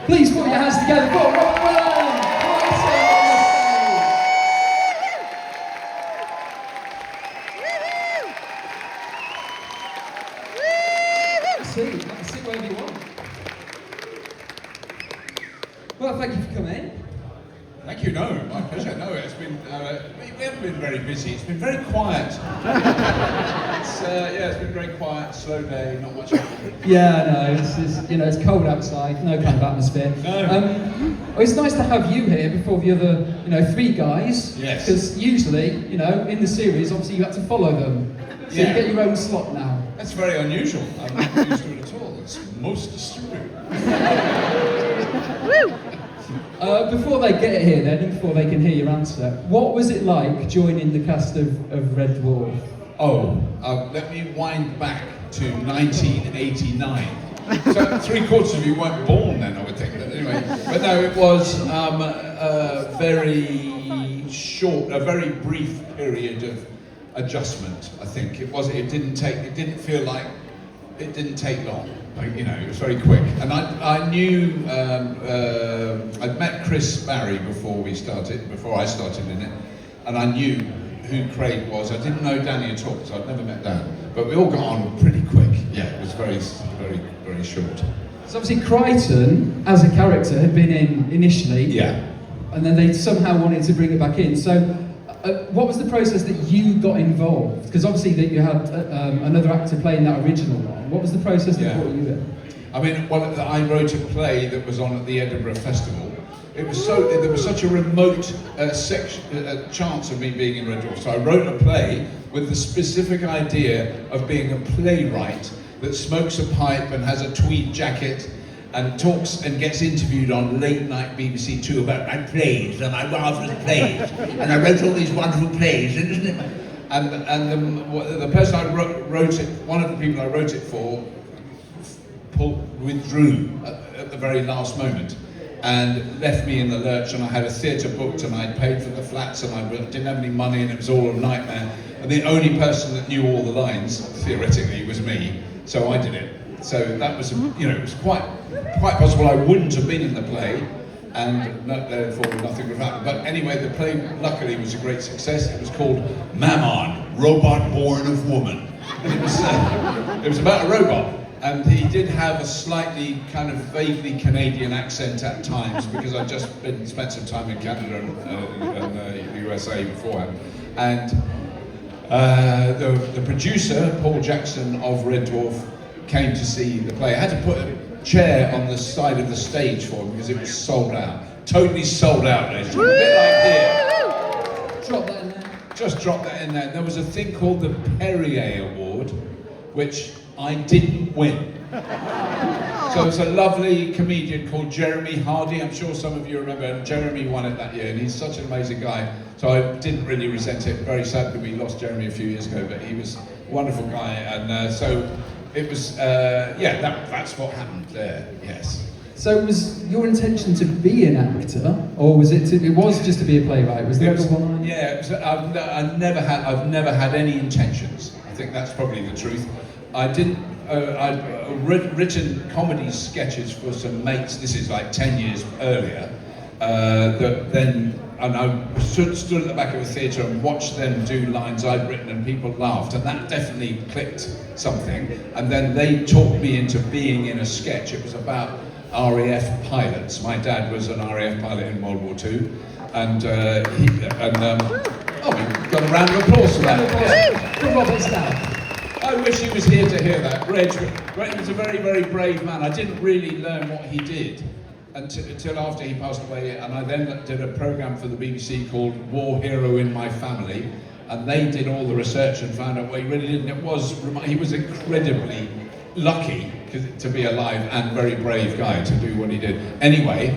Please put your hands together for Llewellyn! Sit wherever you want. Well, thank you for coming. Thank you, no, my pleasure. No, it's been, we haven't been very busy, it's been very quiet. It's been very quiet, slow day, not much happening. Yeah, no, it's cold outside, no kind of atmosphere. No. Well, it's nice to have you here before the other, three guys. Yes. Because usually, in the series, obviously you had to follow them. So you get your own slot now. That's very unusual. I'm not used to it at all. It's most disturbing. Before they get here then, and before they can hear your answer, what was it like joining the cast of Red Dwarf? Let me wind back to 1989. So 3/4 of you weren't born then, I would think. But anyway, but no, it was a very short, a very brief period of adjustment. I think it was. It didn't feel like it didn't take long. It was very quick. And I knew I'd met Barrie before I started in it, and I knew who Craig was. I didn't know Danny at all, because I'd never met Dan. But we all got on pretty quick. Yeah, it was very, very, very short. So obviously Crichton, as a character, had been in initially. Yeah. And then they somehow wanted to bring it back in. So what was the process that you got involved? Because obviously that you had another actor playing that original one. What was the process that brought you in? I mean, I wrote a play that was on at the Edinburgh Festival. There was such a remote chance of me being in Red Dwarf. So I wrote a play with the specific idea of being a playwright that smokes a pipe and has a tweed jacket and talks and gets interviewed on late night BBC 2 about my plays and my marvellous plays, and I wrote all these wonderful plays, and isn't it? And the person I wrote it, one of the people I wrote it for, withdrew at the very last moment and left me in the lurch, and I had a theatre booked and I'd paid for the flats and I didn't have any money and it was all a nightmare. And the only person that knew all the lines, theoretically, was me, so I did it. So that was, it was quite possible I wouldn't have been in the play, and therefore nothing would have happened. But anyway, the play luckily was a great success. It was called Mammon, Robot Born of Woman. And it was about a robot, and he did have a slightly kind of vaguely Canadian accent at times, because I'd just spent some time in Canada and the USA beforehand. And the producer, Paul Jackson of Red Dwarf, came to see the play. I had to put a chair on the side of the stage for him because it was sold out. Totally sold out, ladies and gentlemen. A bit like here. Drop that in there. Just drop that in there. There was a thing called the Perrier Award, which I didn't win. So it's a lovely comedian called Jeremy Hardy. I'm sure some of you remember, and Jeremy won it that year, and he's such an amazing guy. So I didn't really resent it. Very sad that we lost Jeremy a few years ago, but he was a wonderful guy, and so it was, that's what happened there, yes. So was your intention to be an actor, or was it was just to be a playwright? Was there ever one? Yeah, I've never had any intentions. I think that's probably the truth. I'd written comedy sketches for some mates, this is like 10 years earlier, and I stood at the back of a theatre and watched them do lines I'd written, and people laughed, and that definitely clicked something. And then they talked me into being in a sketch. It was about RAF pilots. My dad was an RAF pilot in World War II, and we got a round of applause for that. For Robert Stout. I wish he was here to hear that. Reg was a very, very brave man. I didn't really learn what he did until after he passed away, and I then did a programme for the BBC called War Hero in My Family, and they did all the research and found out what he really did, and he was incredibly lucky to be alive and very brave guy to do what he did. Anyway,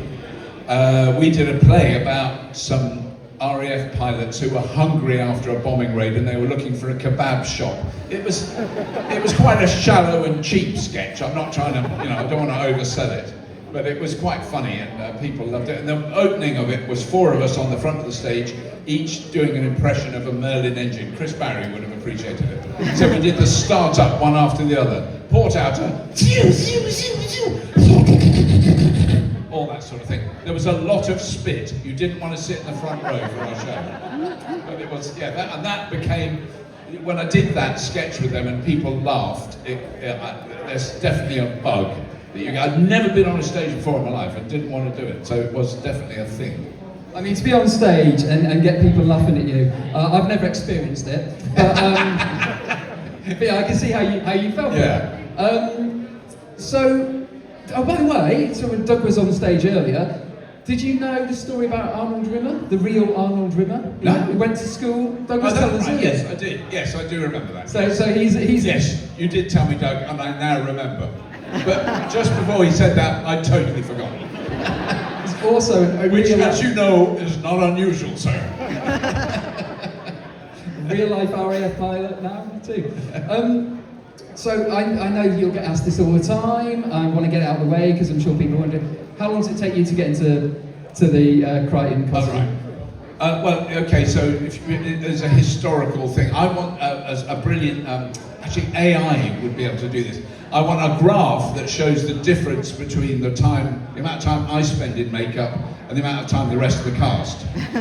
we did a play about some RAF pilots who were hungry after a bombing raid, and they were looking for a kebab shop. It was quite a shallow and cheap sketch. I'm not trying to, I don't want to oversell it, but it was quite funny, and people loved it. And the opening of it was 4 of us on the front of the stage, each doing an impression of a Merlin engine. Barrie would have appreciated it. So we did the start-up one after the other. Port outer, sort of thing. There was a lot of spit. You didn't want to sit in the front row for our show. But it was, that became, when I did that sketch with them and people laughed, there's definitely a bug. I'd never been on a stage before in my life and didn't want to do it, so it was definitely a thing. I mean, to be on stage and get people laughing at you, I've never experienced it, but, but yeah, I can see how you felt. Yeah. So, by the way, so when Doug was on stage earlier, did you know the story about Arnold Rimmer, the real Arnold Rimmer? No. He went to school. Doug was telling us, right. Yes, I did. Yes, I do remember that. So he's yes, you did tell me, Doug, and I now remember. But just before he said that, I totally forgot. He's also a which, real as you know, is not unusual, sir. Real life RAF pilot now too. So I know you'll get asked this all the time. I want to get it out of the way because I'm sure people wonder, how long does it take you to get into the Crichton costume? Well, okay, so there's a historical thing. I want a brilliant, actually AI would be able to do this. I want a graph that shows the difference between the amount of time I spend in makeup and the amount of time the rest of the cast.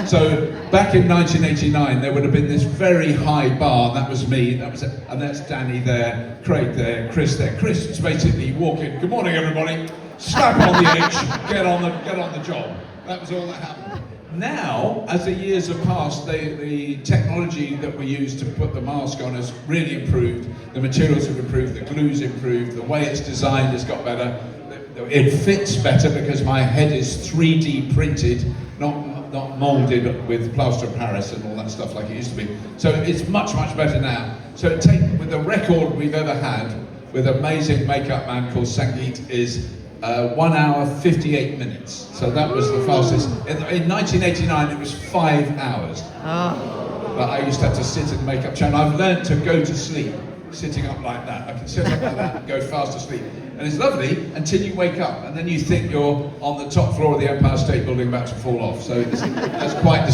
So back in 1989, there would have been this very high bar, and that was me, and that's Danny there, Craig there, Chris there. Chris is basically walking, good morning everybody, slap on the H, get on the job. That was all that happened. Now, as the years have passed, the technology that we use to put the mask on has really improved. The materials have improved, the glue's improved, the way it's designed has got better. It fits better because my head is 3D printed, not moulded with plaster of Paris and all that stuff like it used to be. So it's much, much better now. So with the record we've ever had with an amazing makeup man called Sangeet is 1 hour 58 minutes. So that was the fastest. In 1989 it was 5 hours. But I used to have to sit in the makeup chair, and I've learned to go to sleep sitting up like that. I can sit up like that and go fast asleep. And it's lovely until you wake up, and then you think you're on the top floor of the Empire State Building about to fall off. So that's quite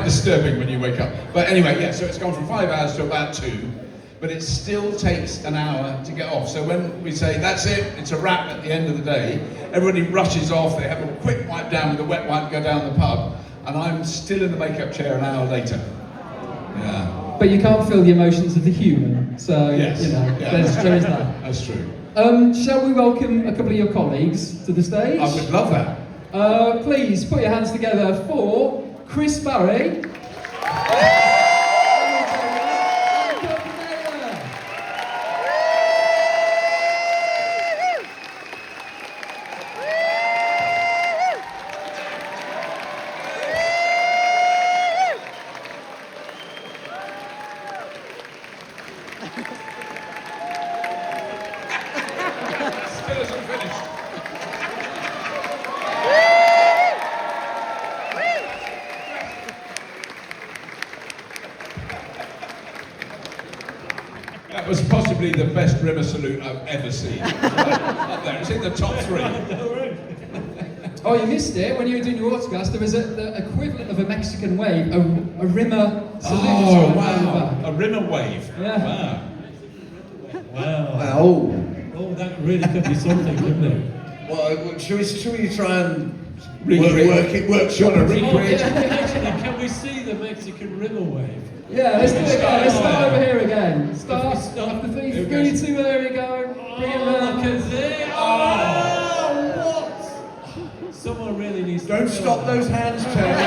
disturbing when you wake up. But anyway, yeah, so it's gone from 5 hours to about 2. But it still takes an hour to get off. So when we say, that's it, it's a wrap at the end of the day, everybody rushes off, they have a quick wipe down with a wet wipe, go down the pub, and I'm still in the makeup chair an hour later. Yeah. But you can't feel the emotions of the human, so, yes. You know, Yeah. there is that. That's true. Shall we welcome a couple of your colleagues to the stage? I would love that. Please put your hands together for Chris Barrie. Still isn't finished. That was possibly the best Rimmer salute I've ever seen. Up there, it's in the top 3. Oh, you missed it when you were doing your autographs. There was the equivalent of a Mexican wave, a Rimmer salute. Oh, wow. A Rimmer wave. Yeah. Wow. Oh, that really could be something, couldn't it? Well, should we try and Recreate. workshop Wanna it? recreate? Actually, can we see the Mexican River wave? Yeah, let's do it again. Let's start over here again. Start. Stop. After 3, Here we 3, go. 2, there we go. Bring it Look round. at this! Oh, what? Someone really needs to Don't film stop that. those hands turning.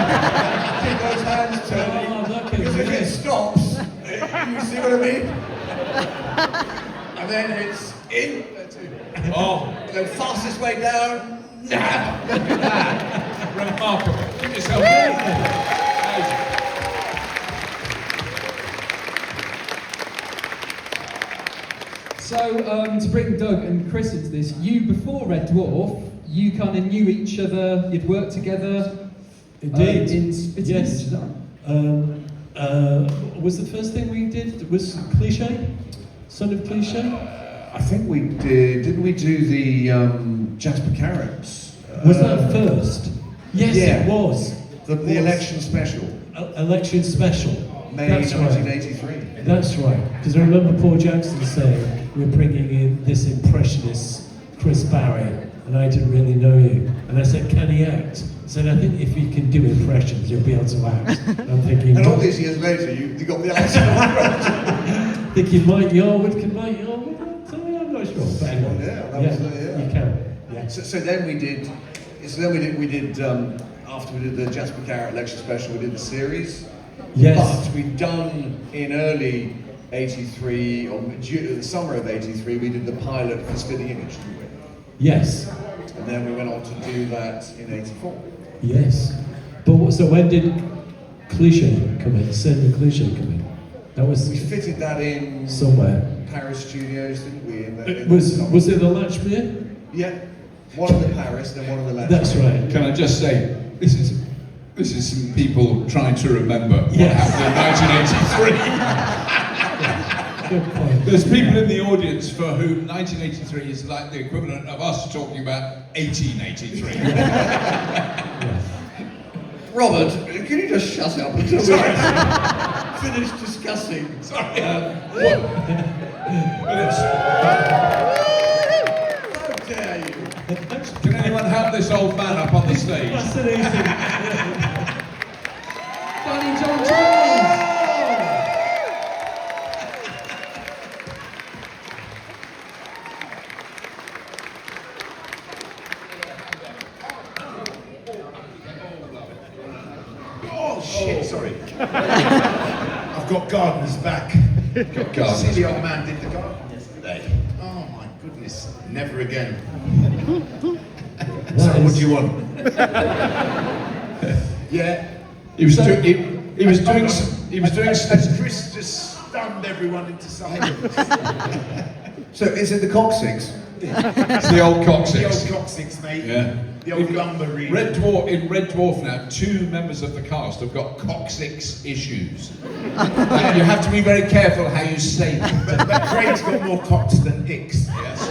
Keep those hands turning. Oh, look at Because if it this. stops, you see what I mean? And then it's in. Oh, The fastest way down. Now. remarkable. Give yourself a So, to bring Doug and Chris into this, you before Red Dwarf, you kind of knew each other, you'd worked together. Indeed. In Spitting. Yes. Is that right? Was the first thing we did was Cliche? Son of Cliche? I think we did. Didn't we do the Jasper Carrots? Was that first? Yes, yeah. it was. The election special, Election special. May That's right. 1983. That's right. Because I remember Paul Jackson saying, we're bringing in this impressionist Chris Barrie. and I didn't really know you. And I said, can he act? I said, I think if he can do impressions, you'll be able to act. And I'm thinking, And all these years later, you got the answer right. thinking Mike Yarwood, can Mike Yarwood act? I'm not sure. But anyway, Yeah, that was, yeah. you can. Yeah. So then we did, after we did the Jasper Carrot lecture special, we did the series. Yes. But we'd done in early 83, or the summer of 83, we did the pilot for Spitting Image, didn't we? Yes. And then we went on to do that in 84. Yes. But so when did Cliche come in? Cinema Cliche come in? That was We fitted that in somewhere. Paris studios, didn't we? In the Was summer. it the Latchmere? Yeah. One of the Paris, then one of the Latin. That's right. Can I just say, this is some people trying to remember what Yes. happened in 1983. Good point. There's people in the audience for whom 1983 is like the equivalent of us talking about 1883. Robert, can you just shut up until we finish discussing? Sorry. But How dare you? can anyone help this old man up on the stage? Fascinating. Danny John-Jules! Oh shit, sorry. I've got Gardner's back. See the old man did the garden yesterday. Oh my goodness, never again. So what do you want? Yeah. He was doing As Chris just stunned everyone into silence. So is it the coccyx? It's the old The old coccyx. coccyx, mate. Yeah. The old lumber reed. Red Dwarf, in Red Dwarf now, 2 members of the cast have got coccyx issues. And you have to be very careful how you say them. But Craig's got more cocks than hicks. Yes.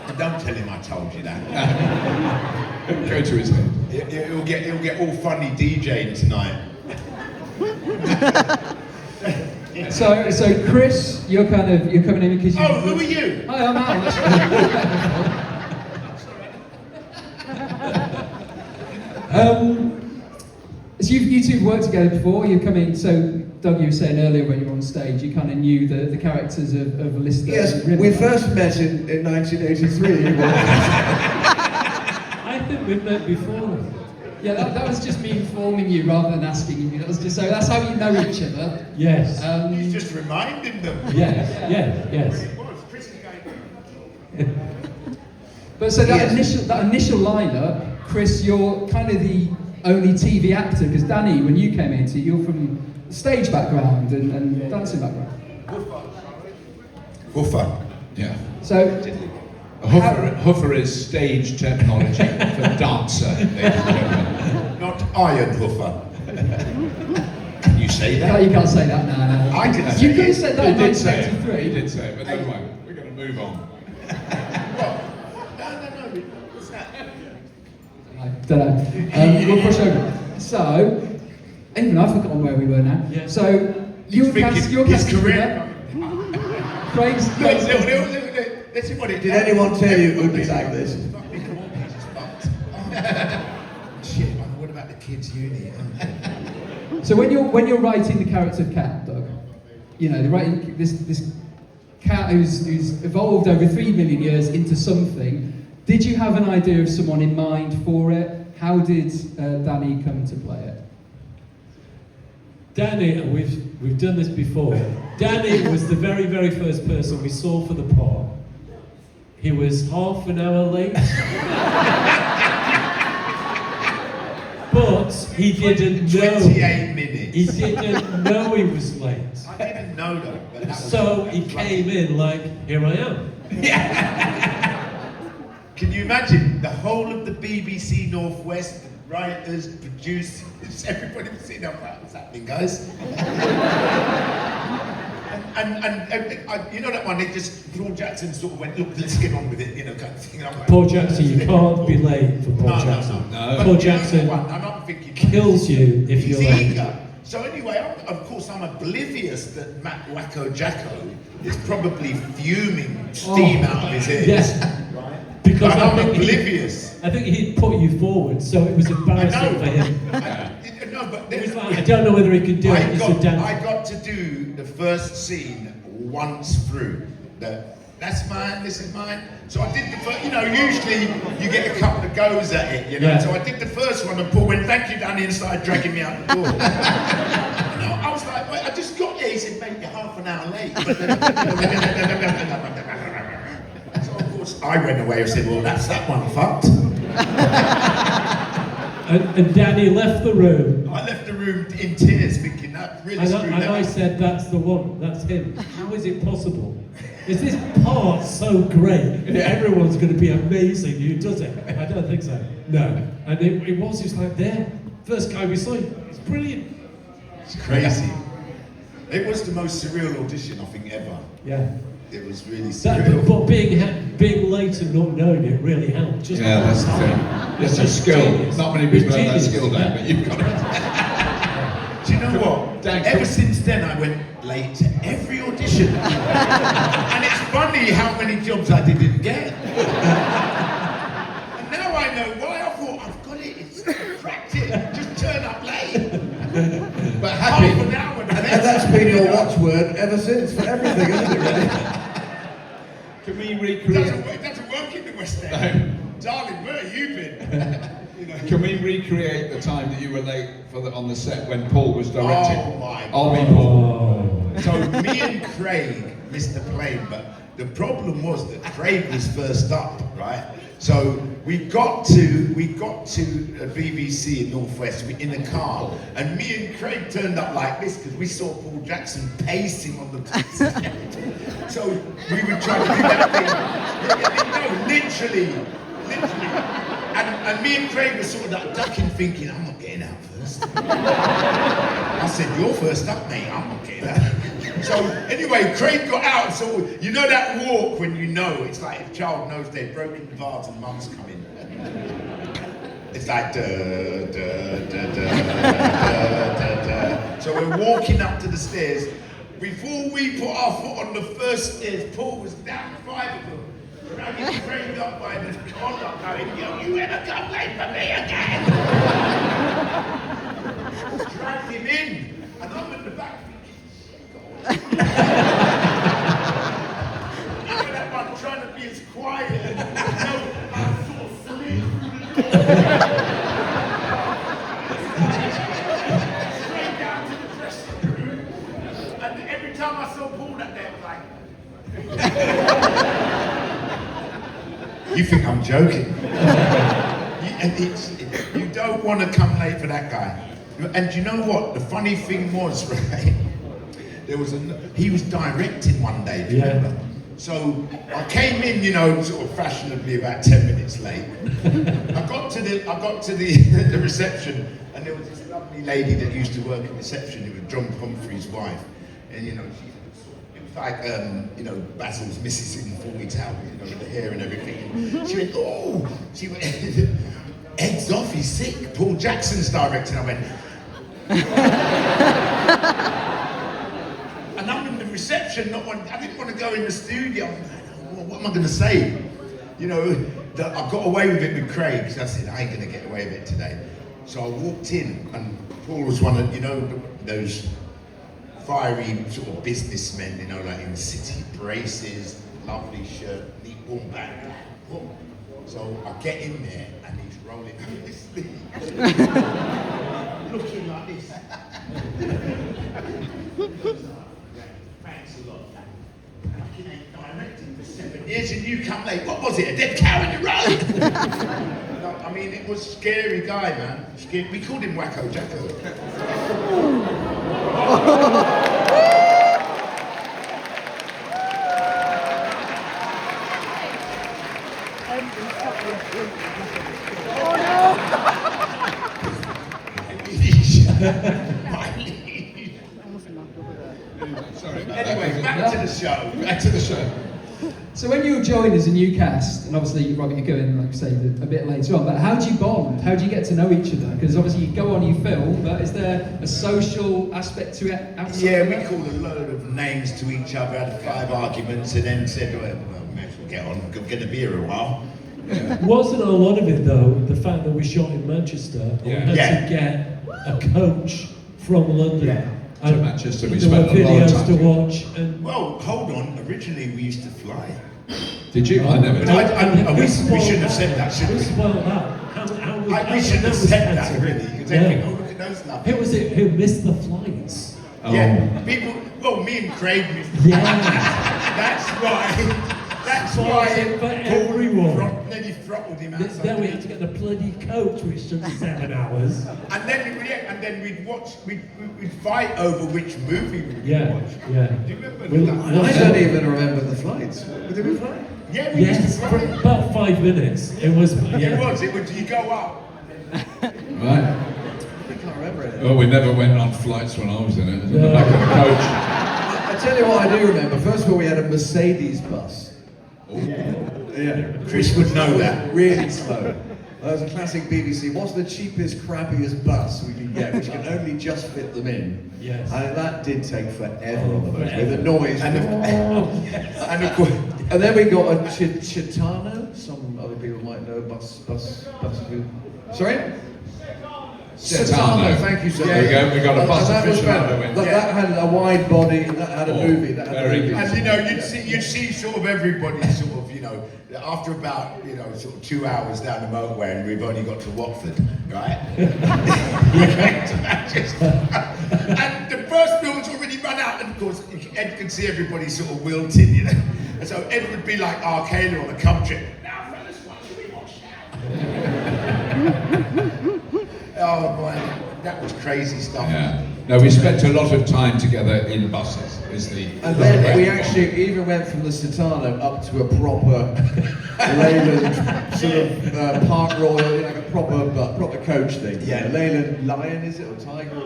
And don't tell him I told you that. Go to his head. He'll get all funny DJing tonight. So Chris, you're coming in because you. Oh, who are you? Hi, I'm Al. So you two worked together before. You come in. So Doug, you were saying earlier when you were on stage, you kind of knew the characters of Lister. Yes, and River. we first met in 1983. I think we've met before. Yeah, that was just me informing you rather than asking you. That was just so that's how you know each other. Yes. He's just reminding them. Yes. Yes. But so that Yes. initial lineup, Chris, you're kind of the only TV actor because Danny, when you came into, you're from stage background and dancing background. Hoofer. Yeah. So Hoofer is stage terminology for dancer. ladies and gentlemen. Not Iron Hoofer. Can you say no, that? you can't say that. No. I didn't say You could have it. said that He in did say it. 1983. He did say it, but never mind. We're going to move on. No. What's that? I don't know. We'll push over. So, even I've forgotten where we were now. Yeah. So, your cast his together. career. Craig's. Let's see what it did. Anyone tell you it would be like this? Shit, what about the kids' uni? So when you're writing the character of Cat, Doug, you know, they're writing this cat who's evolved over 3 million years into something. Did you have an idea of someone in mind for it? How did Danny come to play it? Danny, we've done this before. Danny was the very, very first person we saw for the part. He was half an hour late. But he didn't know. 28 minutes. He didn't know he was late. I didn't know that. But that was So he came in like, here I am. Can you imagine the whole of the BBC Northwest, writers, producers, everybody was sitting up like, what's happening, guys? and you know that one, they just, Paul Jackson sort of went, look, let's get on with it, you know, kind of thing. And I'm like, Paul Jackson, you can't be late for Paul Jackson. No. But Paul you know Jackson what, I'm not thinking, kills you if he's you're late. eager. So anyway, of course, I'm oblivious that Matt Wacko Jacko is probably fuming steam out of his ears. Yes. Right? Because But I'm I think oblivious. I think he'd put you forward, so it was embarrassing for him. No, but It was like, I don't know whether he could do it. He said, Dan. I got to do the first scene once through. That's mine, this is mine. So I did the first, usually you get a couple of goes at it, Yeah. So I did the first one and Paul went, thank you, Danny, and started dragging me out the door. I was like, wait, I just got here. He said, mate, you're half an hour late. So of course I went away and said, well, that's that one fucked. And Danny left the room. I left the room in tears thinking that really screwed And that I up. said, that's the one, that's him. How is it possible? Is this part so great that everyone's going to be amazing who does it? I don't think so. No. And it was just like, there, first guy we saw, it's brilliant. It's crazy. It was the most surreal audition I think ever. Yeah. It was really That, surreal. but being late and not knowing it really helped. Just Yeah, that's the thing. It's a skill. genius. Not many people have that Genius. skill down, but you've got it. Do you know what? Dan, Ever since then, I went late to every audition. And it's funny how many jobs I didn't get. And now I know why. I thought, I've got it. It's practice. Just turn up late. But Half an happy. hour. And that's been your watchword ever since for everything, isn't it, really? Can we It recreate? doesn't work in the West End. Darling, where have you been? Can we recreate the time that you were late on the set when Paul was directing? Oh my I'll be Paul. Oh. So me and Craig missed the plane, but the problem was that Craig was first up, right? So we got to a BBC in Northwest in the car, and me and Craig turned up like this because we saw Paul Jackson pacing on the taxi. So we would try to do that thing. No, literally. And me and Craig were sort of like ducking, thinking, I'm not getting out first. I said, you're first up, mate. I'm not getting out. So anyway, Craig got out. So you know that walk when you know it's like if a child knows they've broken the vase and mum's coming. It's like da da da da da da. So we're walking up to the stairs. Before we put our foot on the first stairs, Paul was down 5 of them. Dragging Craig up by the collar, going, you ever come late for me again? Dragged him in, and I'm in the back thinking, you know that one trying to be as quiet and I'm sort of silly. Straight down to the dressing room, and every time I saw Paul that day, I was like, you think I'm joking? You don't want to come late for that guy. And you know what? The funny thing was, right? He was directing one day, do you remember? So I came in, sort of fashionably about 10 minutes late. I got to the reception, and there was this lovely lady that used to work in reception. It was John Humphrey's wife, and it was like Basil's Mrs. in 40 Towers, with the hair and everything. She went, oh, Ed's off, he's sick. Paul Jackson's directing. I went. And I'm in the reception, I didn't want to go in the studio. I'm like, what am I going to say? That I got away with it with Craig, so I said, I ain't going to get away with it today. So I walked in, and Paul was one of, those fiery sort of businessmen, like in the city, braces, lovely shirt, neat warm bag. So I get in there, and he's rolling up his sleeves, looking like this. Thanks a lot. I ain't directing for 7 years and you come late. What was it? A dead cow in the road? I mean, it was a scary guy, man. We called him Wacko Jacko. Sorry. Anyway, back to the show. Back to the show. So when you join as a new cast, and obviously Robert, you're going, like I say, a bit later on, but how do you bond? How do you get to know each other? Because obviously you go on, you film, but is there a social aspect to it outside Yeah, of we that? called a load of names to each other, had 5 arguments, and then said, well, may as well get on, go get a beer a while. Wasn't a lot of it though, the fact that we shot in Manchester, and we had Yeah. to get a coach from London. Yeah. To Manchester, we there were spent a lot of videos time to together. watch, and Well, hold on, originally we used to fly. Did you? I never did. We spoiled shouldn't have said that, should we? We spoiled that. How We shouldn't have said that, really, because they think, oh, look at those laughs. Who was it who missed the flights? Oh. Yeah, people, well, me and Craig missed the Yeah. That's For why everyone. Nearly throttled him outside. Then we had to get the bloody coach, which took 7 hours. And then we'd watch, we'd fight over which movie we would Yeah, watch. yeah. Do you remember Well, that? well, I don't even remember the flights. Did we fly? Yeah, we used Yes, to for fly. about 5 minutes. It was. It was, you go up. Right. I can't remember it. Well, we never went on flights when I was in it. In the No. back of the coach. I tell you what I do remember. First of all, we had a Mercedes bus. Yeah. Chris would know that. Really slow. That was a classic BBC. What's the cheapest, crappiest bus we can get, which can only just fit them in? Yes. And that did take forever on the bus, Forever. with the noise. And of course, And then we got a Chitano. Some other people might know bus. Sorry? Citano. Thank you, sir. There you go, we got a bus And that was aficionado better. in. That had a wide body, and that had a Oh, movie. That had very a movie. good. and you'd see sort of everybody sort of, after about, sort of 2 hours down the motorway, and we've only got to Watford, right? We're going to Manchester. And the first film's already run out, and of course, Ed could see everybody sort of wilting, And so Ed would be like Arcadia on a cum trip. Now, fellas, what should we watch now? Oh, boy, that was crazy stuff. Yeah. No, we spent a lot of time together in buses. And then we actually even went from the Citano up to a proper Leyland sort of Park Royal, like a proper coach thing. Yeah. Leyland Lion, is it, or Tiger?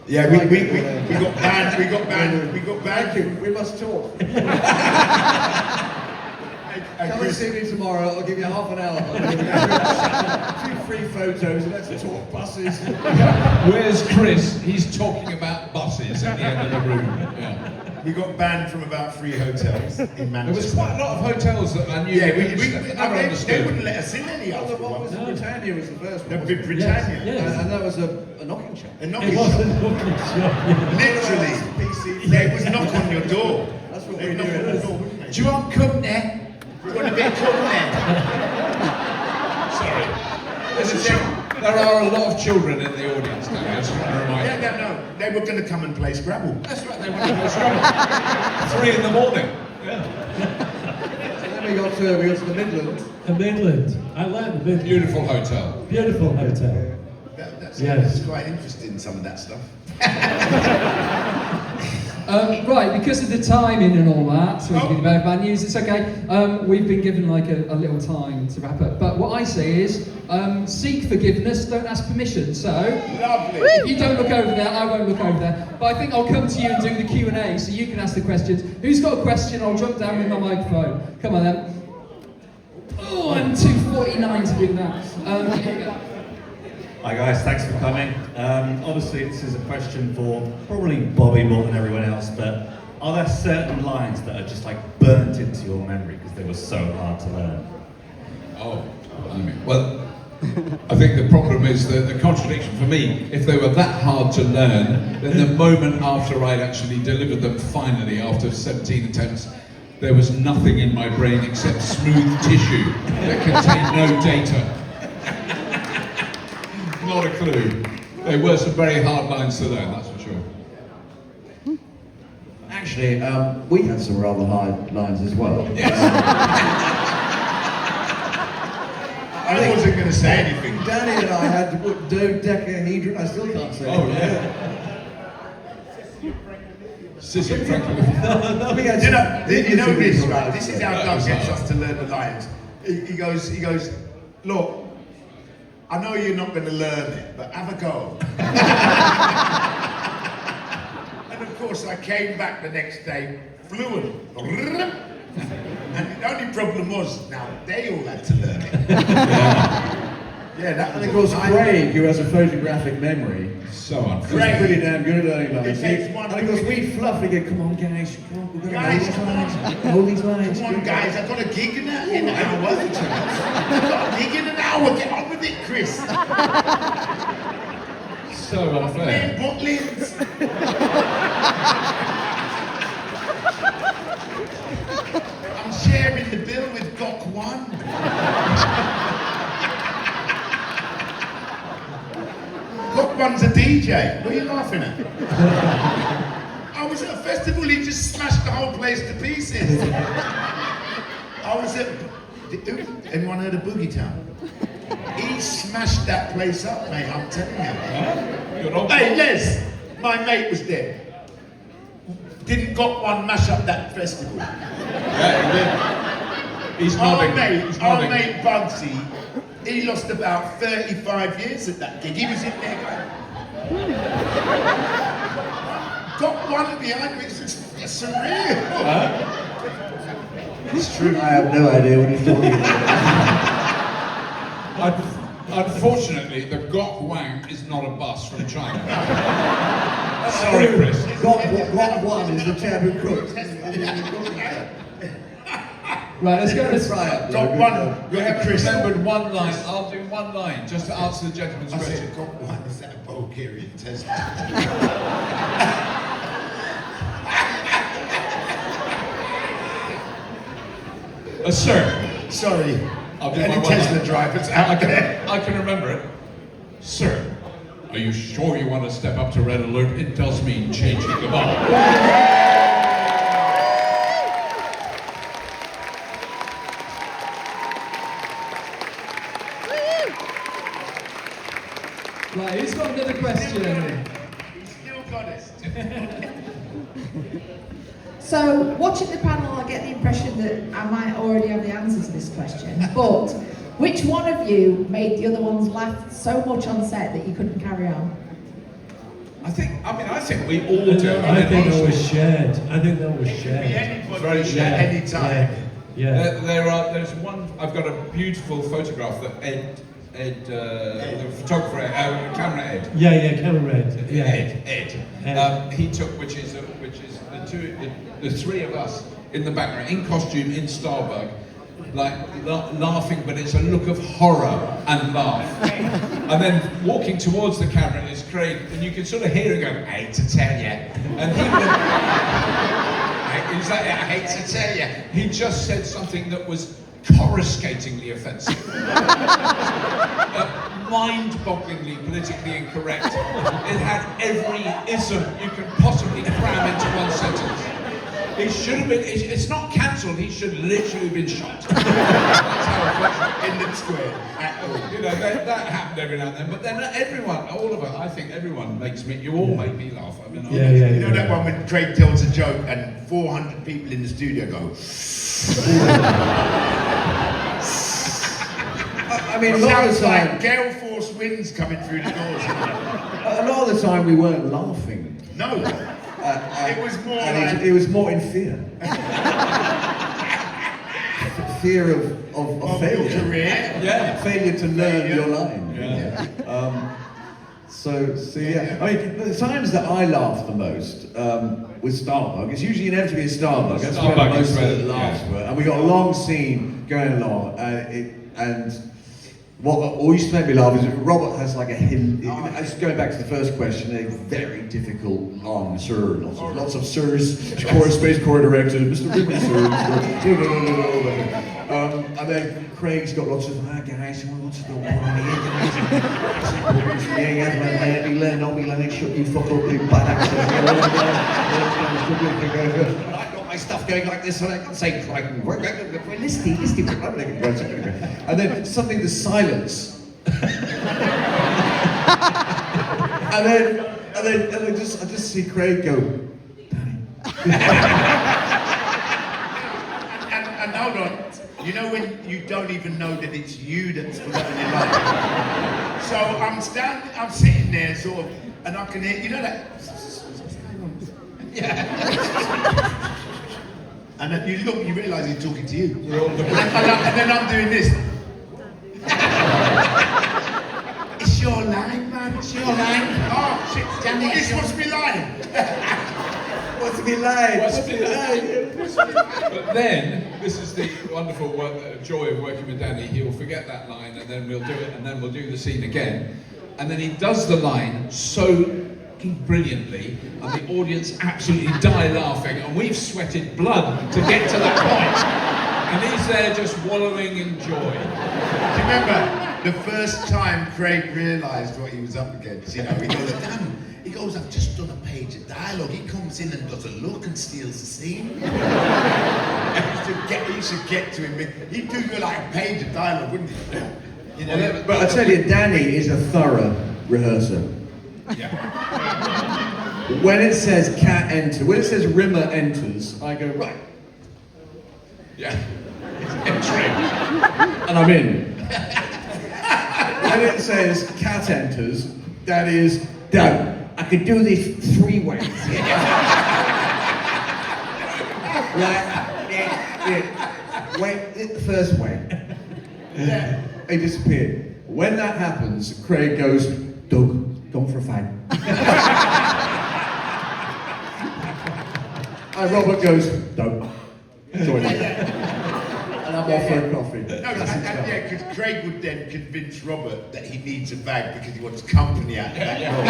Yeah, we got banned. We got Thank banned. you. We must talk. Come and see me tomorrow. I'll give you half an hour. I'll give you a few free photos. Let's talk buses. Where's Chris? He's talking about buses at the end of the room. Yeah. We got banned from about 3 hotels in There Manchester. was quite a lot of hotels that I knew. Yeah, I never they understood. wouldn't let us in any Well, after the one was one. Britannia was the first one. The Britannia. Yes. And that was a knocking shop. And knock It your wasn't door. looking shot. Literally. They would knock on your door. That's what They we knock do. on your door, wouldn't they? Do you want company? You want a bit of company? Sorry. There are a lot of children in the audience now. I just want to remind you. Yeah, no. They were going to come and play Scrabble. That's right. They were going to struggle. 3 in the morning. Yeah. And then we got to the Midlands. The Midland. I like the Midland. Beautiful hotel. Beautiful hotel. That's Yes. quite interesting, some of that stuff. Right, because of the timing and all that, so we're about bad news, it's okay. We've been given like a little time to wrap up. But what I say is, seek forgiveness, don't ask permission. So, Lovely. if you don't look over there, I won't look over there. But I think I'll come to you and do the Q&A, so you can ask the questions. Who's got a question? I'll jump down with my microphone. Come on then. Oh, I'm too 49 to do that. Here we go. Hi guys, thanks for coming. Obviously this is a question for probably Bobby more than everyone else, but are there certain lines that are just like burnt into your memory because they were so hard to learn? Oh, well, I think the problem is the contradiction for me. If they were that hard to learn, then the moment after I'd actually delivered them finally, after 17 attempts, there was nothing in my brain except smooth tissue that contained no data. Not a clue. They were some very hard lines to learn, that's for sure. Actually, we had some rather hard lines as well. I wasn't going to say anything. Danny and I had to put dodecahedron. I still can't say Oh, it. Sissy Franklin. We had You some know this, ridiculous right? lines. This is how That Doug was gets hard. us to learn the lines. He goes, look, I know you're not going to learn it, but have a go. And of course, I came back the next day fluent. And the only problem was, now they all had to learn it. Yeah, that And was of course, a Craig, who has a photographic memory, So unfair. was pretty damn good at learning lines. It takes one- And of course, we fluffy go, come on, guys, come on, we're going to Guys, hold these come lines, on. hold these lines. Come on, guys, I've got a gig in an hour. I've got a gig in an hour. Get on with it, Chris. So unfair. Man, Butlins. I'm sharing the bill with Gok One. Gok One's a DJ. What are you laughing at? I was at a festival, he just smashed the whole place to pieces. I was at... Anyone heard of Boogie Town? He smashed that place up, mate, I'm telling you. Good old Hey, Les, my mate was there. Didn't Got One mash up that festival? Yeah, he did. He's Our nodding. mate, He's our nodding. mate Bugsy, he lost about 35 years at that gig. He was in there going... Got One behind me, it's surreal. It's true, I have no idea what he's talking about. Unfortunately, the Gok Wang is not a bus from China. Sorry, Chris. Got one is the chap who cooks. Right, let's go. Let's Try it. Got One, We got haven't Chris. remembered one line. I'll do one line just to answer the gentleman's I question. said, Got One, is that a Bulgarian test? Sir, Sorry. I'll do Any my one Tesla line. drivers out there? I can remember it. Sir, are you sure you want to step up to red alert? It does mean changing the ball. Right, who's got another question? Still got it. So, watching the panel, I get the impression that I might already have the answer to this question. But which one of you made the other ones laugh so much on set that you couldn't carry on? I think we all do. I think that was honestly, shared. I think that was Be shared. anybody Very shared. at any time. Yeah. there's one. I've got a beautiful photograph that the photographer, camera Ed. Yeah, camera red. Yeah. Ed. Ed. He took, which is the three of us in the background, in costume, in Starbuck, like laughing, but it's a look of horror and laugh. And then walking towards the camera is Craig, and you can sort of hear him go, "I hate to tell you," and he would. He's like, "I hate to tell you." He just said something that was coruscatingly offensive. Mind-bogglingly politically incorrect. It had every ism you could possibly cram into one sentence. He should have been, it's not cancelled, he should literally have been shot. That's how it In the square. you know, that happened every now and then, but then everyone, all of us, I think everyone makes me, you all make me laugh. I mean, Yeah. You know that one when Craig tells a joke and 400 people in the studio go, I mean, a lot of the sounds like time, gale force winds coming through the doors. a lot of the time we weren't laughing. No, it was more And like... it was more in fear. Fear of of your failure. career. Yeah. Failure to learn Failure. your line. Yeah. So yeah. I mean, the times that I laugh the most with Starbuck, it's usually inevitably a Starbuck. That's where Starbuck most is of where- the laughs yeah. were. And we got a long scene going along, and what always used to make me laugh is that Robert has like just going back to the first question, a very difficult long sir, lots of sirs, chorus space core directed, Mr. Ribbon sir. And then Craig's got lots of guys, what's going on here, guys? Yeah, we learn, not we learn, shut you fuck up, you bad accent. I've got my stuff going like this, and I can say Crichton, listy, and then suddenly the silence. and then I just see Craig go, And hold on, you know when you don't even know that it's you that's forgotten your line? So I'm sitting there sort of, and I can hear, you know that? Yeah. And then you look, you realise he's talking to you. We're all the- And then I'm doing this. It's your line, man. It's your line. Oh, shit. Danny, this must be line. What's to be like? What's to be like? But then, this is the wonderful joy of working with Danny. He'll forget that line, and then we'll do it, and then we'll do the scene again. And then he does the line so brilliantly, and the audience absolutely die laughing, and we've sweated blood to get to that point. And he's there just wallowing in joy. Do you remember the first time Craig realised what he was up against? You know, he goes, damn. He goes, I've just done a page of dialogue. He comes in and does a look and steals the scene. He should get to him. He'd do like a page of dialogue, wouldn't he? You know, But I tell you, Danny is a thorough rehearser. Yeah. When it says cat enter, when it says Rimmer enters, I go, right, Yeah. It's entering. and I'm in. When it says cat enters, that is, done. I could do this 3 ways. Right, wait, the first way. He disappeared. When that happens, Craig goes, Doug, go for a fag. And Robert goes, Doug, join me. And I'm off for a coffee. No, yeah, because Craig would then convince Robert that he needs a bag because he wants company out of that role.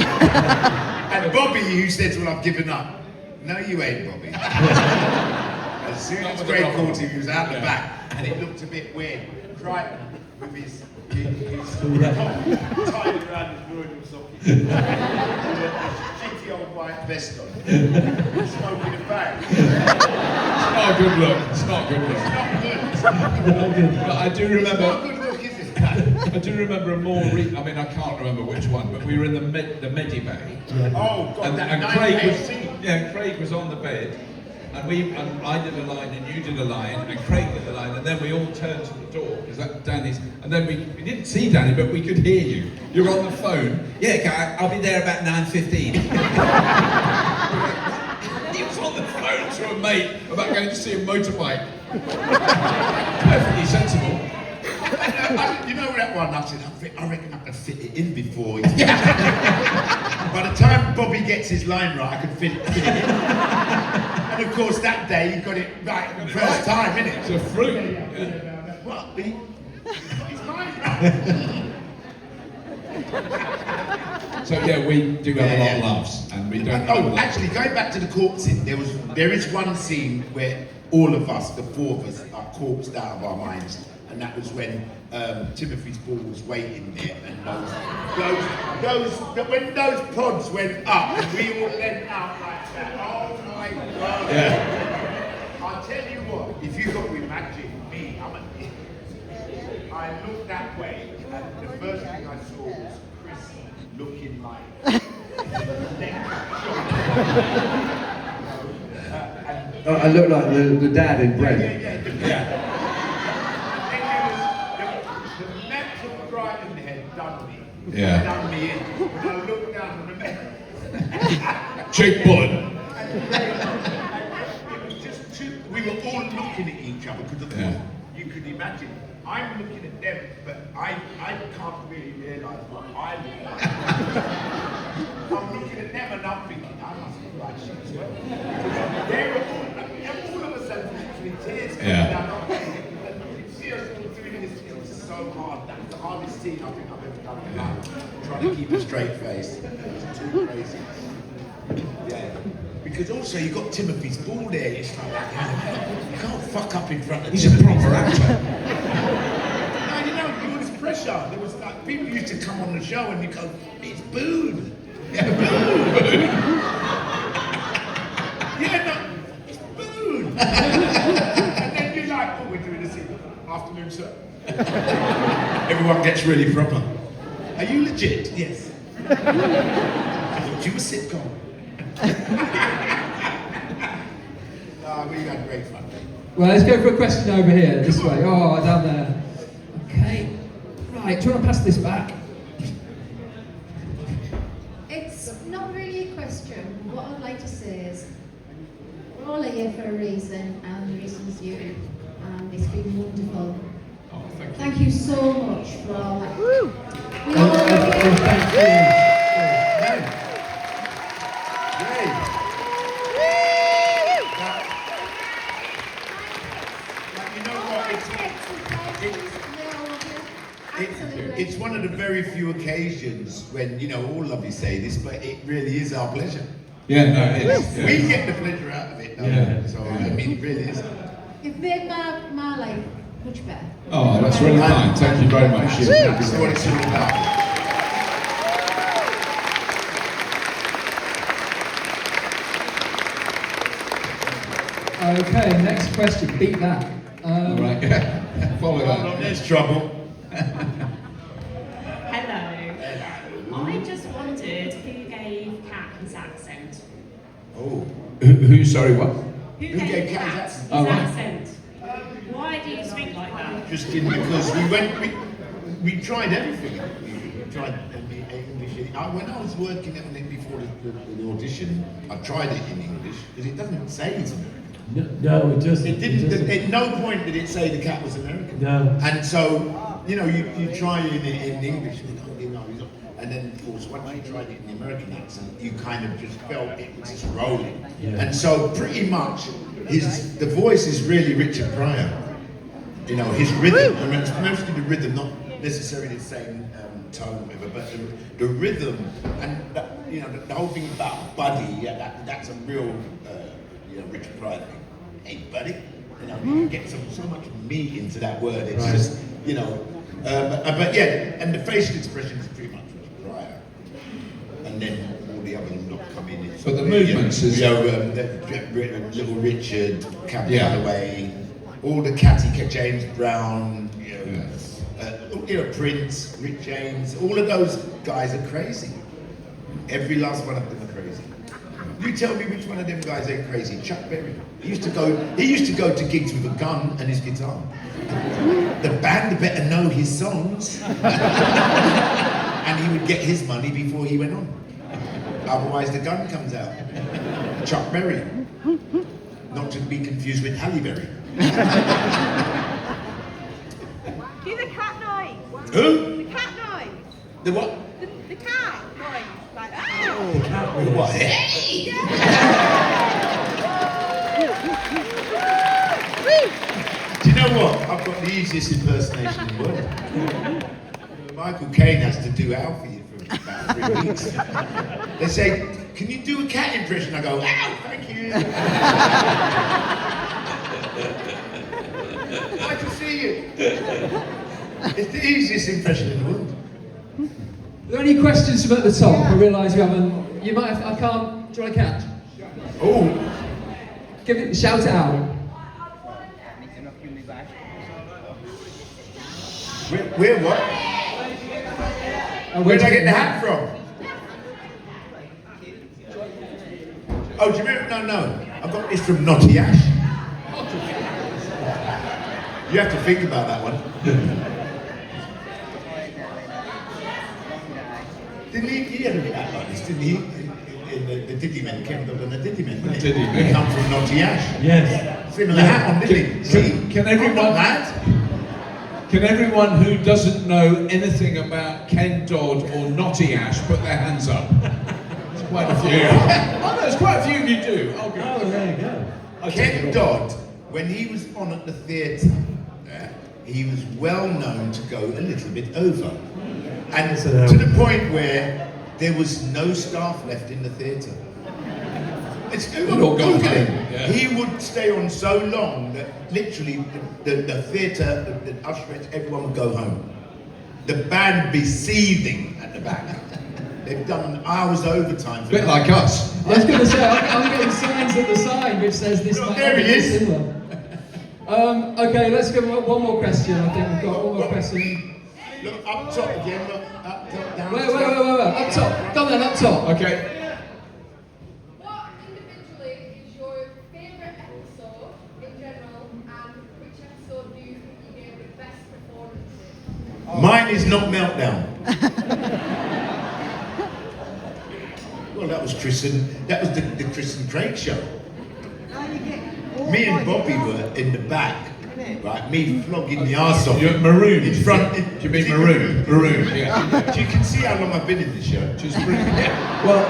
And Bobby, who says, well, I've given up. No, you ain't, Bobby. As soon as Craig called him, he was out the back, and it looked a bit weird. Crichton with his tied around his Royal socket. With a shitty old white vest on. Smoking a bag. It's not a good look. It's not a good look. It's not good. But I do It's not remember. a good look, is it? I do remember a more. I mean, I can't remember which one, but we were in the Medi Bay, Oh, God, and that Craig was. 9-8 Yeah, Craig was on the bed, and I did a line, and you did a line, and Craig did a line, and then we all turned to the door because that Danny's, and then we didn't see Danny, but we could hear you. You're on the phone. Yeah, guy, I'll be there about 9:15. He was on the phone to a mate about going to see a motorbike. Perfectly sensible. You know that one? I said, I reckon I can fit it in before. By the time Bobby gets his line right, I can fit it in. And of course, that day he got it right the first time, innit? It's a fruit. What? His line right. So yeah, we do have a lot of laughs, and we don't. Oh, actually, going back to the corpse scene, there is one scene where all of us, the 4 of us, are corpsed out of our minds. And that was when Timothy's ball was waiting there, and when those pods went up, and we all leant out like that. Oh my God! Yeah. I'll tell you what. If you got to imagine me, I looked that way, and the first thing I saw was Chris looking like. I look like the dad in Brent. Yeah. Yeah. Done me in. When I looked down on the bed. Jake Bullet. It was just two. We were all looking at each other because of course you could imagine. I'm looking at them, but I can't really realise what I look like. I'm looking at them and I'm thinking, I must look like shit as well. They were all of a sudden literally tears coming down our face. You see us all doing this. It was so hard. That's the hardest scene I think I've ever done in my life. Trying to keep a straight face. It was too crazy. Yeah. Because also you got Timothy's ball there. It's like, you can't fuck up in front of He's a proper actor. No, you know, there was pressure. There was like, people used to come on the show and you go, it's booed. Yeah, booed. Yeah, no, it's booed. And then you're like, oh, we're doing this afternoon, sir. Everyone gets really proper. Are you legit? Yes. I thought you were sitcom. We had great fun. Well, let's go for a question over here, this way. Oh, down there. Okay. Right, do you want to pass this back? It's not really a question. What I'd like to say is, we're all here here for a reason, and the reason's you. And it's been wonderful. Oh, thank you. Thank you so much for all that. We all Thank you. It's one of the very few occasions when, you know, all of you say this, but it really is our pleasure. Yeah, no, it is. Yeah. We get the pleasure out of it. Yeah. So, I mean, it really is. You've made my life much better. Oh, that's really kind. Thank you very much. That's what it's all about. Okay, next question. Beat that. All right. Follow that. There's trouble. Hello. I just wondered who gave Cat his accent. Oh. Who? Sorry, what? Who Who gave gave Cat Cat his his accent? Oh, right. accent? Why do you speak like that? Just in because we tried everything. We tried English. When I was working on it before the audition, I tried it in English because it doesn't say it's American. No, it doesn't. It didn't. At no point did it say the cat was American. No. And so, you know, you try in English, and then of course once you tried it in the American accent, you kind of just felt it was just rolling. Yeah. And so pretty much the voice is really Richard Pryor. You know, his rhythm, I mean, it's mostly the rhythm, not necessarily the same tone, or whatever, but the rhythm and you know the whole thing about Buddy, yeah, that's a real you know, Richard Pryor thing. Hey, buddy, you know, you get so much meat into that word. It's just, you know, but yeah, and the facial expression is pretty much Richard Pryor, and then all the other lot come in. It's, But the movements is- Little Richard, Captain Galloway, all the catty James Brown, you know, Prince, Rick James, all of those guys are crazy. Every last one of them are crazy. You tell me which one of them guys ain't crazy. Chuck Berry. He used to go to gigs with a gun and his guitar. The band better know his songs, and he would get his money before he went on. Otherwise, the gun comes out. Chuck Berry, not to be confused with Halle Berry. Do the cat noise. Who? The cat noise. The what? The cat noise. Like, Oh, cat noise. What? Hey! Do you know what? I've got the easiest impersonation in the world. Michael Caine has to do Alfie for about 3 weeks. They say, can you do a cat impression? I go, ow, thank you. Nice to see you. It's the easiest impression in the world. Are there any questions from at the top? I realise you haven't. You might have. I can't. Do you want to catch? Oh. Give it. Shout it out. Where what? Where did I get the hat from? Oh, do you remember? No. I got this from Naughty Ash. You have to think about that one. Didn't he had a hat like this, didn't he? In the Diddymen, Kevin Dodd and the Diddymen. Diddymen. He come from Naughty Ash. Yes. Similar hat on, didn't he? See? Can I'm everyone- not mad. Can everyone who doesn't know anything about Ken Dodd or Naughty Ash put their hands up? There's quite a few. Oh, there's quite a few of you do. Oh, good. Oh, there you go. I'll take Ken it all. Dodd, when he was on at the theatre, he was well known to go a little bit over. And to the point where there was no staff left in the theatre. They'd all gone Google him. home, yeah. He would stay on so long that literally the theatre, the usherette, everyone would go home. The band be seething at the back. They've done hours overtime. A bit like us. I was going to say, I'm getting signs at the sign which says this. Look, might there be he is. similar. Okay, let's go one more question. I think we've got one more question. Look, up top again, look, up top, down. Wait. Up top. Come then, up top. Okay. what individually is your favourite episode in general, and which episode do you think you gave the best performance in? Mine is not Meltdown. Well, that was the Chris and Craig show. Now you get Me and Bobby were in the back, right? Me flogging the arse off. You're marooned. In front. Do you mean marooned? Marooned, yeah. So you can see how long I've been in this show. Just brilliant. Well,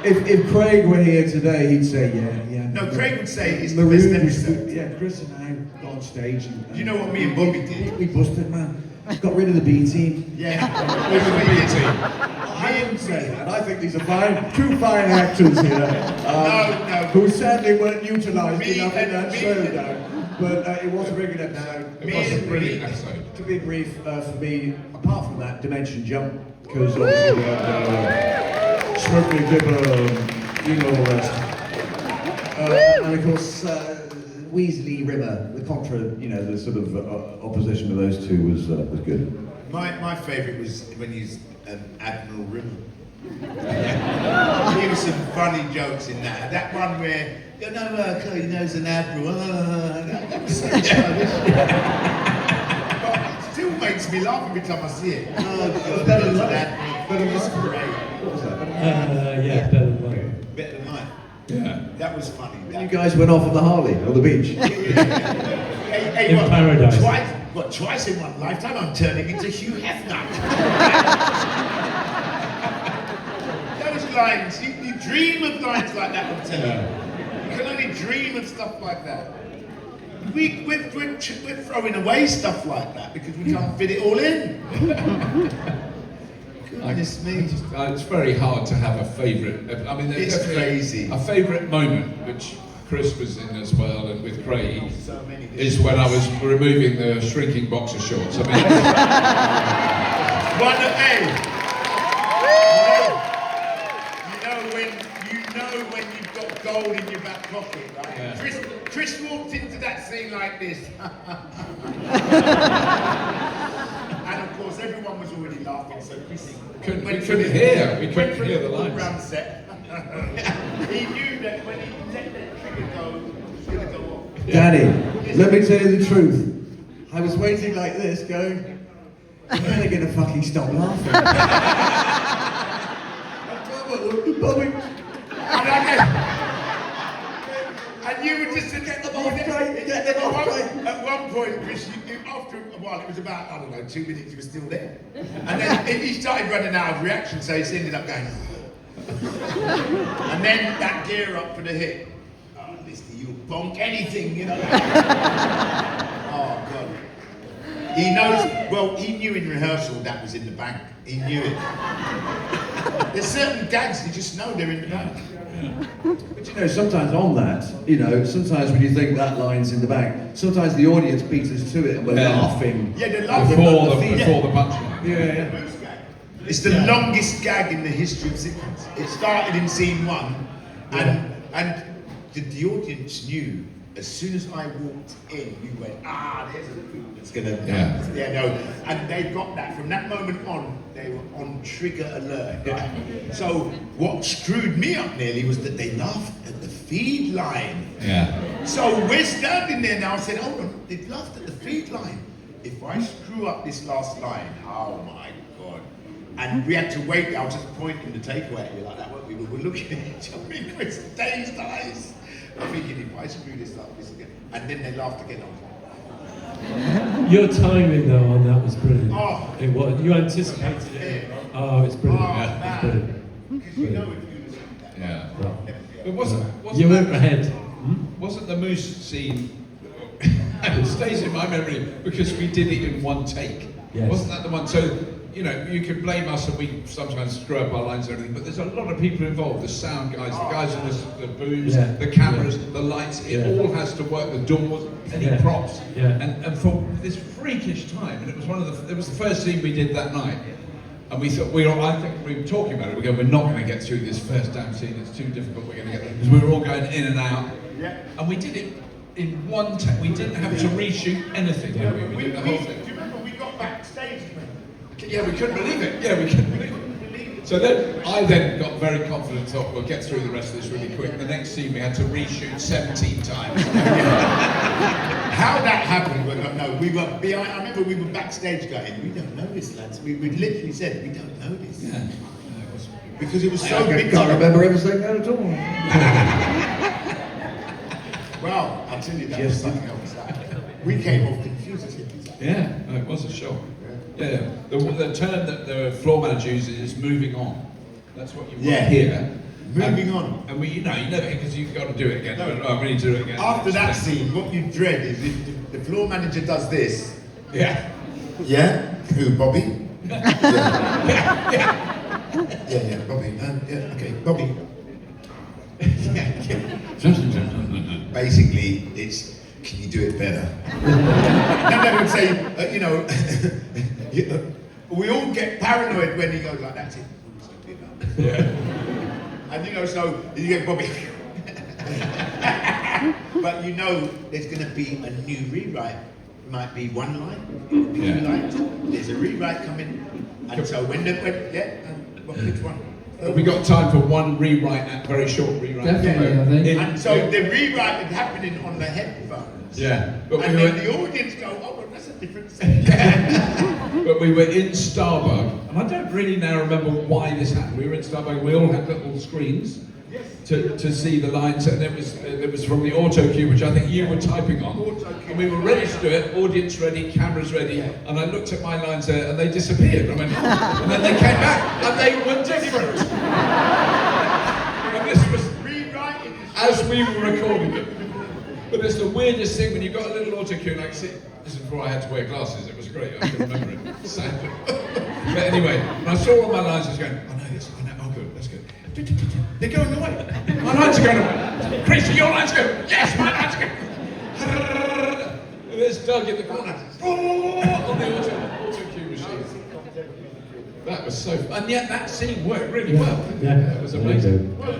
if Craig were here today, he'd say, yeah. No, Craig would say it's the best episode. Yeah, Chris and I got on stage. And, You know what me and Bobby did? We busted, man. Got rid of the B team. Yeah. I wouldn't say that. I think these are two fine actors here. No. Who sadly weren't utilised Me enough in and that me show, and- though. But it was a very good episode. It was a brilliant episode. To be brief, for me, apart from that, Dimension Jump, because obviously Smokey Dipper, you know all the rest. And of course, Weasley Rimmer, the contra, the sort of opposition to those two was good. My favourite was when he's Admiral Rimmer. There were some funny jokes in that. That one where, he knows an admiral. That was so childish. But it still makes me laugh every time I see it. Oh, God, Better knows Than an Life. admiral. It's great. What was that? Yeah, Better Than Life. Better than life. Yeah. That was funny. You guys went off on the Harley on the beach. Hey, In what, paradise. Twice in one lifetime I'm turning into Hugh Hefner. Those lines, you dream of lines like that, I'm telling you. You can only dream of stuff like that. We're throwing away stuff like that because we can't fit it all in. Goodness me. It's very hard to have a favourite. I mean, there's It's definitely crazy. A favourite moment, which Chris was in as well, and with Craig, So many is when I was removing the shrinking boxer shorts. I mean, One of you know when you've got gold in your back pocket, right? Yeah. Chris walked into that scene like this. And of course everyone was already laughing, so Chris we couldn't hear the lines. Run set. He knew that when he let that trigger go, it was going to go off. Danny, let me tell you the truth. I was waiting like this, going, when are they going to fucking stop laughing? Bobby. And you would just get them off. At one point, Chris, after a while, it was about, 2 minutes, you were still there. And then he started running out of reaction, so he ended up going, and then that gear up for the hit. Oh, listen, you'll bonk anything, Oh, God. He knows, he knew in rehearsal that was in the bank. He knew it. There's certain gags you just know they're in the bank. But sometimes on that, sometimes when you think that line's in the bank, sometimes the audience beats us to it and we're laughing. Yeah, they're laughing before the punchline. Yeah. It's the longest gag in the history of sitcoms. It started in scene 1, and the audience knew as soon as I walked in, you went, there's a clue that's gonna. And they got that from that moment on. They were on trigger alert. Right? So what screwed me up nearly was that they laughed at the feed line. Yeah. So we're standing there now saying, they laughed at the feed line. If I screw up this last line, oh my God. And we had to wait. I was just pointing the takeaway at you like that, weren't we? We were looking at each other in Chris' dazed eyes. I'm thinking, if I screw this up, this again. And then they laughed again. Your timing though on that was brilliant. Oh. It was. You anticipated it. Oh, it's brilliant. It's brilliant. Because you know if you listen to that. Yeah. Right. But wasn't You went that- ahead. Wasn't the moose scene? It stays in my memory because we did it in one take. Yes. Wasn't that the one? So you can blame us and we sometimes screw up our lines and everything, but there's a lot of people involved. The sound guys, the guys on the booms, Yeah. the cameras, the lights. It Yeah. all has to work. The doors, any Yeah. props. Yeah. And for this freakish time, and it was the first scene we did that night. And we thought, I think we were talking about it, we're not going to get through this first damn scene, it's too difficult, we're going to get there. Because we were all going in and out. Yeah. And we did it in one take, we didn't have to reshoot anything, did we? We did the whole thing. Do you remember we got backstage? Yeah, we couldn't believe it. So then, I got very confident, thought we'll get through the rest of this really quick. The next scene we had to reshoot 17 times. How that happened, we don't know. We were behind, I remember we were backstage going, we don't know this, lads. We literally said, we don't know this. Yeah. Because it was so I big. can't remember ever saying that at all. Well, I'll tell you that was something else. We came off confused as hippies. Yeah, no, it was a shock. Yeah. The term that the floor manager uses is moving on. That's what you want to hear. Moving on. And you never, because you've got to do it again. No, we need to do it again. After that scene, what you dread is if the floor manager does this. Yeah. Yeah? Who, Bobby? Yeah, Bobby. Yeah, okay, Bobby. Basically, it's, can you do it better? Then they would say, we all get paranoid when he goes like, that's it. Yeah. And so you get Bobby. But there's going to be a new rewrite. Might be one line, rewrite. There's a rewrite coming. And so which one? We got time for one rewrite, that very short rewrite. Definitely, I think. And so the rewrite is happening on the headphones. Yeah. And then the audience go, oh, well, that's a different thing. But we were in Starbuck, and I don't really now remember why this happened. We were in Starbuck, we all had little screens to see the lines, and it was from the auto cue, which I think you were typing on. And we were ready to do it, audience ready, cameras ready, and I looked at my lines there, and they disappeared. I went, and then they came back, and they were different. And this was rewriting as we were recording it. But it's the weirdest thing when you've got a little auto cue, like, see, this is before I had to wear glasses, it was great, I can remember it. But anyway, when I saw all my lines, I was going, I know this, I know, oh good, that's good. They're going away. My lines are going away. Chris, your lines go, yes, my lines are going. And there's Doug in the corner, on the auto cue machine. That was so fun. And yet that scene worked really well. Yeah. It was amazing. Well,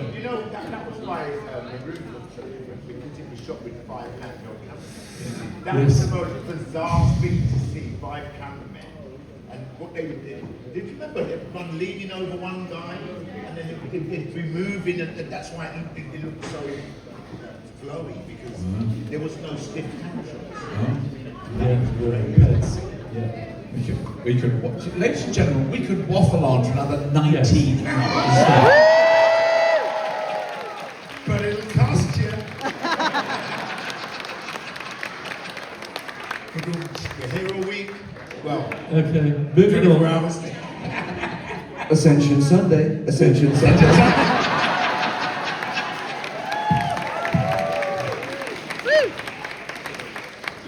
that was why the room looked so different, because it was shot with 5 handheld cameras. That was the most bizarre thing to see, 5 cameramen. And what they would do, did you remember one leaning over one guy, and then it'd be moving, and that's why it looked so flowy, because there was no stiff camera shots. We could, ladies and gentlemen, we could waffle on for another 19 hours. But it'll cost you. You're here all week. Well, Okay, moving 24 on. hours. Ascension Sunday. Ascension Sunday.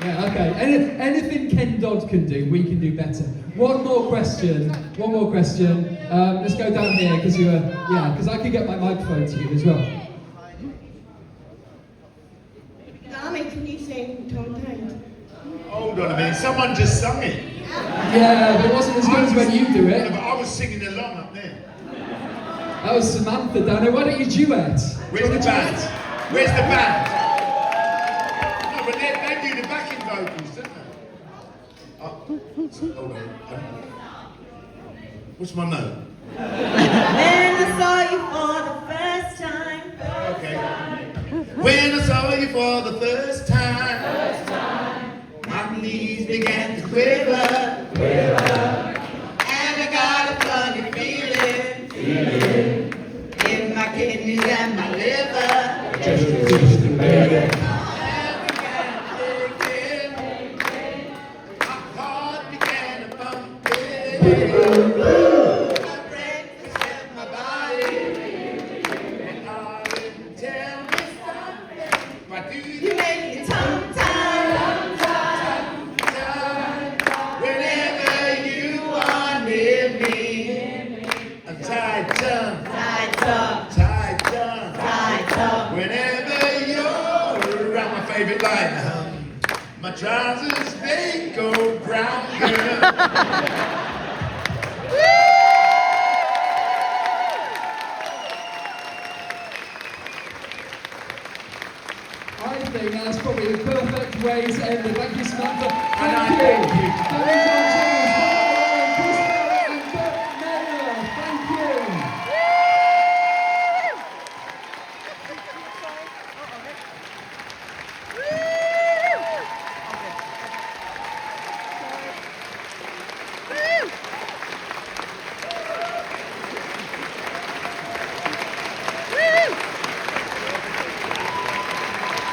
Yeah, okay. Anything Ken Dodd can do, we can do better. One more question. Let's go down here, because because I could get my microphone to you as well. Darling, can you sing Tom Hanks? Hold on a minute, someone just sung it. Yeah, but it wasn't as good as when you do No, it. but I was singing along up there. That was Samantha down there. Why don't you duet? Where's the band? Where's the band? No, but they do the backing vocals, don't they? Hold on. What's my note? When I saw you for the first time. Okay. When I saw you for the first time, my knees began to quiver, and I got a funny feeling in my kidneys and my liver. My heart began to pump, my brain set my body, and all it would tell me something. Why do you make me tongue-tied? Whenever you are near me, I'm tied up. Whenever you're around, my favorite line. My trousers, they go brown, girl. I think that's probably the perfect way to end it. Thank you, Samantha. And I Thank you. thank you. Thank you, John-Jules.